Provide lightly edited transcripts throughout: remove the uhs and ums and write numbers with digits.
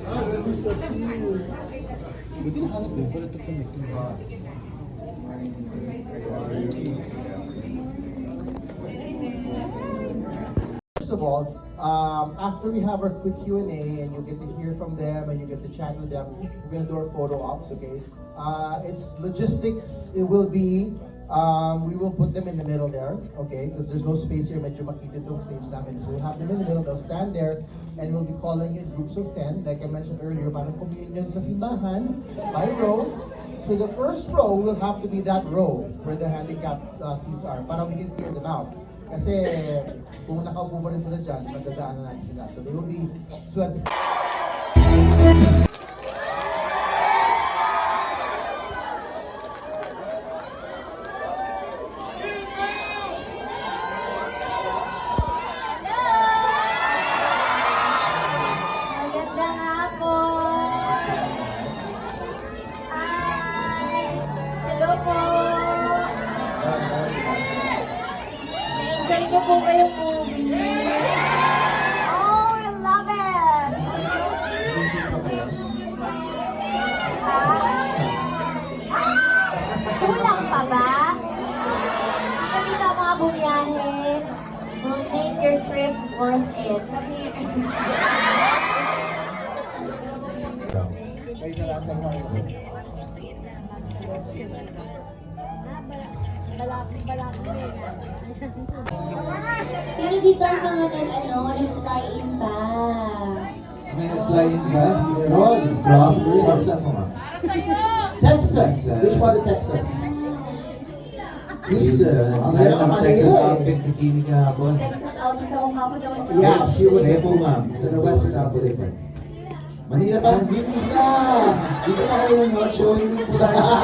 That'd be so cute. Buti nahanap mo, pero ito connecting ba? First of all, after we have our quick Q&A and you get to hear from them and you get to chat with them, we're gonna do our photo ops, okay? It's logistics. It will be, we will put them in the middle there, okay? Because there's no space here, medyo makita itong stage namin. So we'll have them in the middle, they'll stand there, and we'll be calling you as groups of 10. Like I mentioned earlier, parang communion sa simbahan, by row. So the first row will have to be that row where the handicapped seats are, para we can clear them out. Kasi kung nakaupo pa rin sila dyan, magdadaanan natin sila. So they will be swerte. Magandang hapon! Hi! Hello po! Na-enjoy ko po ba yung movie? Oh, I love it! Kulang pa ba? Sino dito ang mga bumiyahe? Will make your trip worth it. Come here. Sino dito ang mga nag-fly-in ba? May nag-fly-in ka? Meron. From saan mo nga? Texas! Which part of Texas? Houston. Saan ang Texas outfit si Kimi kahapon? Texas outfit ako kapag ako nito. Yeah, she was Kaya po ma'am, sa West outfit pa. Manila ba? Manila! Dito na kayo ng hot show, hindi po tayo sa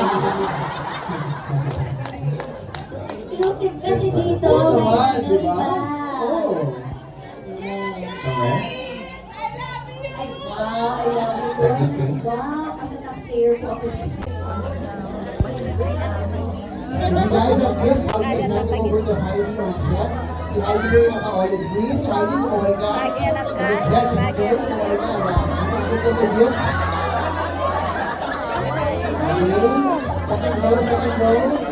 Exclusive kasi dito. Oo naman, Like, di ba? iba. Oo. Somewhere? Ay, wow, I love it. Texas too? Wow, kasi taxpayer po ako. If you guys have gifts, I'll be handing over to Heidi or Jet. Si Heidi ba yung naka-olive green? Heidi, kumaway ka. And then Jet is green, kumaway ka. You can give them the gifts. Heidi, second row, second row.